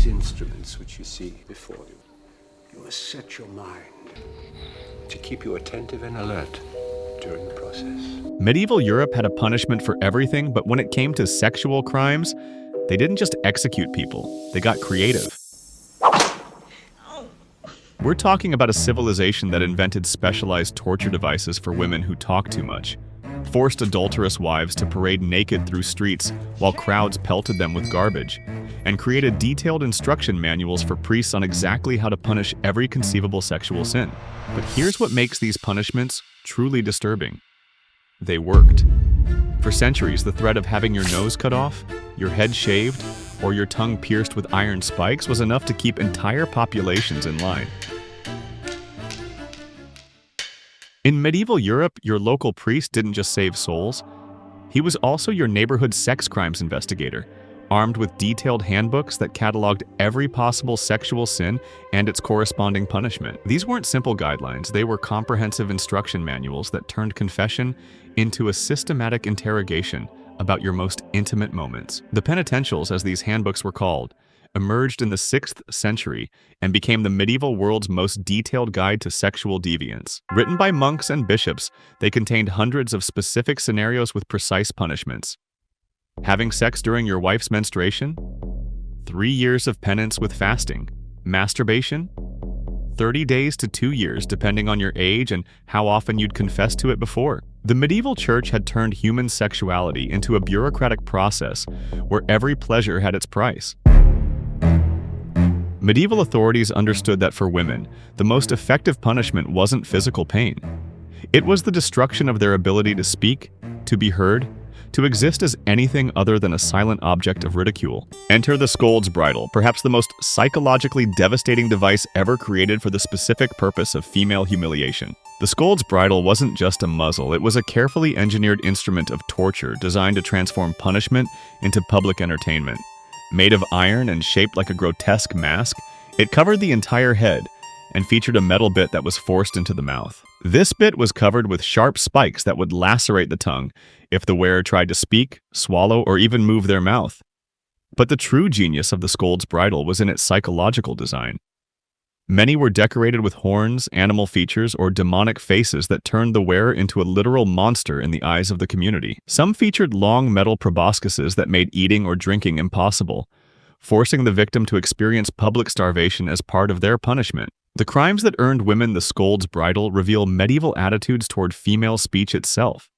instruments which you see before you. You must set your mind to keep you attentive and alert during the process. Medieval Europe had a punishment for everything, but when it came to sexual crimes, they didn't just execute people, they got creative. We're talking about a civilization that invented specialized torture devices for women who talk too much, forced adulterous wives to parade naked through streets while crowds pelted them with garbage, and created detailed instruction manuals for priests on exactly how to punish every conceivable sexual sin. But here's what makes these punishments truly disturbing. They worked. For centuries, the threat of having your nose cut off, your head shaved, or your tongue pierced with iron spikes was enough to keep entire populations in line. In medieval Europe, your local priest didn't just save souls. He was also your neighborhood sex crimes investigator, armed with detailed handbooks that cataloged every possible sexual sin and its corresponding punishment. These weren't simple guidelines, they were comprehensive instruction manuals that turned confession into a systematic interrogation about your most intimate moments. The penitentials, as these handbooks were called, emerged in the 6th century and became the medieval world's most detailed guide to sexual deviance. Written by monks and bishops, they contained hundreds of specific scenarios with precise punishments. Having sex during your wife's menstruation? 3 years of penance with fasting. Masturbation? 30 days to 2 years, depending on your age and how often you'd confessed to it before. The medieval church had turned human sexuality into a bureaucratic process where every pleasure had its price. Medieval authorities understood that for women, the most effective punishment wasn't physical pain. It was the destruction of their ability to speak, to be heard, to exist as anything other than a silent object of ridicule. Enter the scold's bridle, perhaps the most psychologically devastating device ever created for the specific purpose of female humiliation. The scold's bridle wasn't just a muzzle, it was a carefully engineered instrument of torture designed to transform punishment into public entertainment. Made of iron and shaped like a grotesque mask, it covered the entire head and featured a metal bit that was forced into the mouth. This bit was covered with sharp spikes that would lacerate the tongue if the wearer tried to speak, swallow, or even move their mouth. But the true genius of the scold's bridle was in its psychological design. Many were decorated with horns, animal features, or demonic faces that turned the wearer into a literal monster in the eyes of the community. Some featured long metal proboscises that made eating or drinking impossible, forcing the victim to experience public starvation as part of their punishment. The crimes that earned women the scold's bridle reveal medieval attitudes toward female speech itself.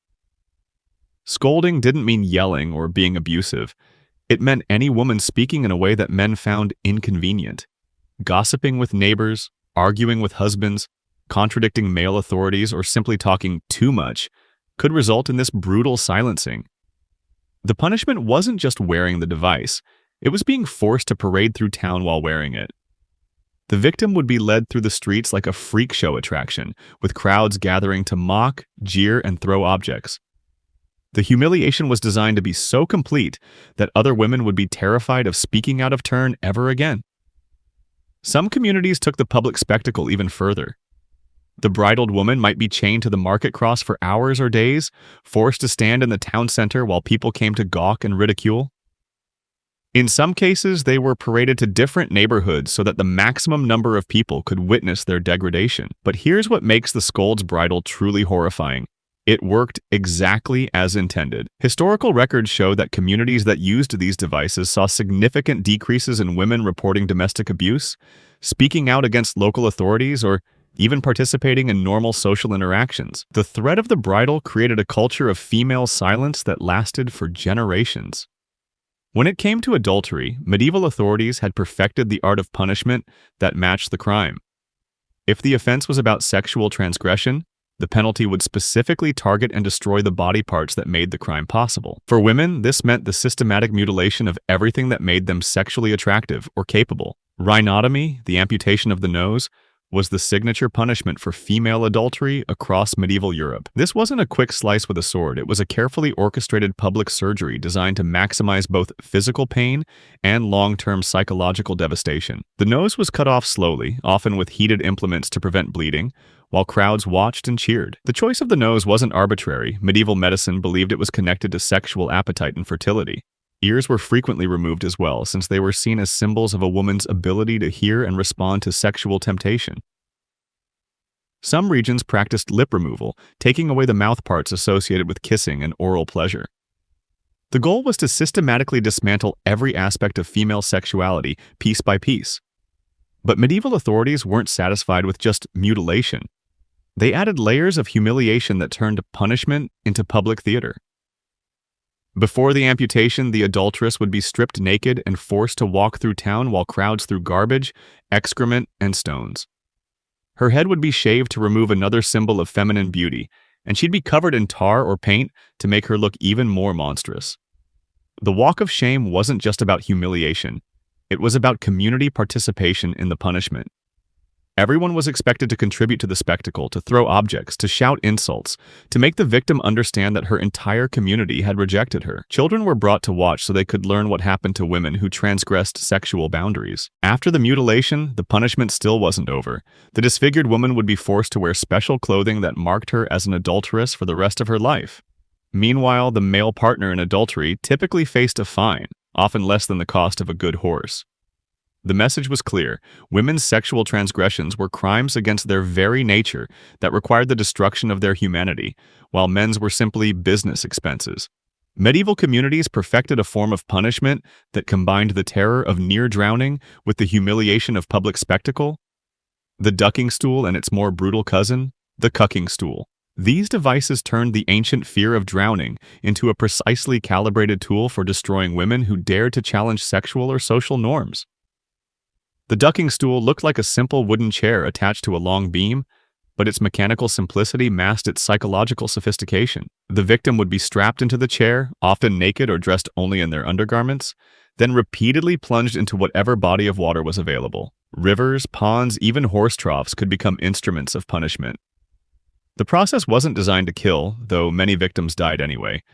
Scolding didn't mean yelling or being abusive. It meant any woman speaking in a way that men found inconvenient. Gossiping with neighbors, arguing with husbands, contradicting male authorities, or simply talking too much could result in this brutal silencing. The punishment wasn't just wearing the device, it was being forced to parade through town while wearing it. The victim would be led through the streets like a freak show attraction, with crowds gathering to mock, jeer, and throw objects. The humiliation was designed to be so complete that other women would be terrified of speaking out of turn ever again. Some communities took the public spectacle even further. The bridled woman might be chained to the market cross for hours or days, forced to stand in the town center while people came to gawk and ridicule. In some cases, they were paraded to different neighborhoods so that the maximum number of people could witness their degradation. But here's what makes the scold's bridle truly horrifying. It worked exactly as intended. Historical records show that communities that used these devices saw significant decreases in women reporting domestic abuse, speaking out against local authorities, or even participating in normal social interactions. The threat of the bridle created a culture of female silence that lasted for generations. When it came to adultery, medieval authorities had perfected the art of punishment that matched the crime. If the offense was about sexual transgression, the penalty would specifically target and destroy the body parts that made the crime possible. For women, this meant the systematic mutilation of everything that made them sexually attractive or capable. Rhinotomy, the amputation of the nose, was the signature punishment for female adultery across medieval Europe. This wasn't a quick slice with a sword, it was a carefully orchestrated public surgery designed to maximize both physical pain and long-term psychological devastation. The nose was cut off slowly, often with heated implements to prevent bleeding, while crowds watched and cheered. The choice of the nose wasn't arbitrary. Medieval medicine believed it was connected to sexual appetite and fertility. Ears were frequently removed as well, since they were seen as symbols of a woman's ability to hear and respond to sexual temptation. Some regions practiced lip removal, taking away the mouth parts associated with kissing and oral pleasure. The goal was to systematically dismantle every aspect of female sexuality, piece by piece. But medieval authorities weren't satisfied with just mutilation. They added layers of humiliation that turned punishment into public theater. Before the amputation, the adulteress would be stripped naked and forced to walk through town while crowds threw garbage, excrement, and stones. Her head would be shaved to remove another symbol of feminine beauty, and she'd be covered in tar or paint to make her look even more monstrous. The walk of shame wasn't just about humiliation. It was about community participation in the punishment. Everyone was expected to contribute to the spectacle, to throw objects, to shout insults, to make the victim understand that her entire community had rejected her. Children were brought to watch so they could learn what happened to women who transgressed sexual boundaries. After the mutilation, the punishment still wasn't over. The disfigured woman would be forced to wear special clothing that marked her as an adulteress for the rest of her life. Meanwhile, the male partner in adultery typically faced a fine, often less than the cost of a good horse. The message was clear. Women's sexual transgressions were crimes against their very nature that required the destruction of their humanity, while men's were simply business expenses. Medieval communities perfected a form of punishment that combined the terror of near drowning with the humiliation of public spectacle. The ducking stool and its more brutal cousin, the cucking stool. These devices turned the ancient fear of drowning into a precisely calibrated tool for destroying women who dared to challenge sexual or social norms. The ducking stool looked like a simple wooden chair attached to a long beam, but its mechanical simplicity masked its psychological sophistication. The victim would be strapped into the chair, often naked or dressed only in their undergarments, then repeatedly plunged into whatever body of water was available. Rivers, ponds, even horse troughs could become instruments of punishment. The process wasn't designed to kill, though many victims died anyway.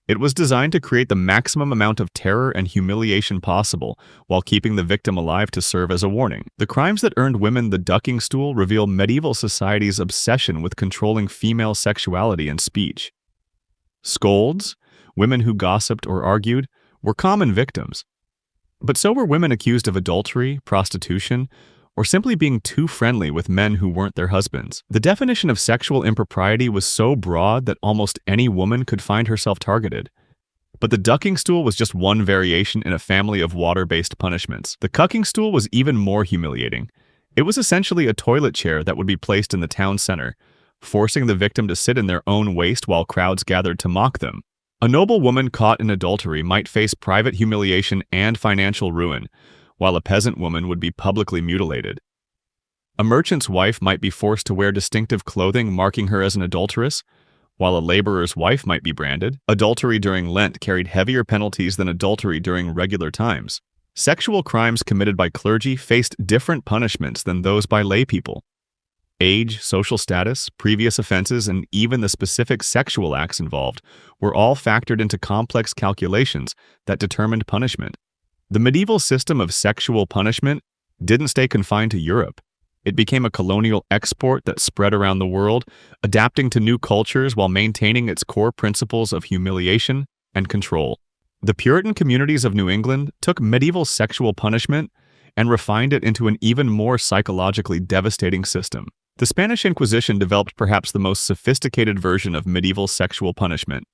It was designed to create the maximum amount of terror and humiliation possible while keeping the victim alive to serve as a warning. The crimes that earned women the ducking stool reveal medieval society's obsession with controlling female sexuality and speech. Scolds, women who gossiped or argued, were common victims. But so were women accused of adultery, prostitution, or simply being too friendly with men who weren't their husbands. The definition of sexual impropriety was so broad that almost any woman could find herself targeted. But the ducking stool was just one variation in a family of water-based punishments. The cucking stool was even more humiliating. It was essentially a toilet chair that would be placed in the town center, forcing the victim to sit in their own waste while crowds gathered to mock them. A noble woman caught in adultery might face private humiliation and financial ruin, while a peasant woman would be publicly mutilated. A merchant's wife might be forced to wear distinctive clothing marking her as an adulteress, while a laborer's wife might be branded. Adultery during Lent carried heavier penalties than adultery during regular times. Sexual crimes committed by clergy faced different punishments than those by laypeople. Age, social status, previous offenses, and even the specific sexual acts involved were all factored into complex calculations that determined punishment. The medieval system of sexual punishment didn't stay confined to Europe. It became a colonial export that spread around the world, adapting to new cultures while maintaining its core principles of humiliation and control. The Puritan communities of New England took medieval sexual punishment and refined it into an even more psychologically devastating system. The Spanish Inquisition developed perhaps the most sophisticated version of medieval sexual punishment,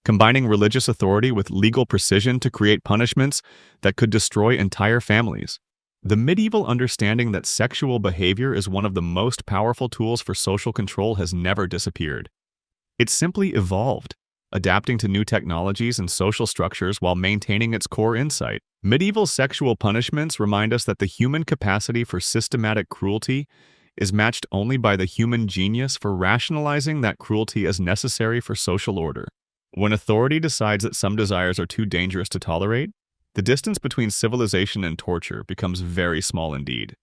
combining religious authority with legal precision to create punishments that could destroy entire families. The medieval understanding that sexual behavior is one of the most powerful tools for social control has never disappeared. It simply evolved, adapting to new technologies and social structures while maintaining its core insight. Medieval sexual punishments remind us that the human capacity for systematic cruelty is matched only by the human genius for rationalizing that cruelty as necessary for social order. When authority decides that some desires are too dangerous to tolerate, the distance between civilization and torture becomes very small indeed.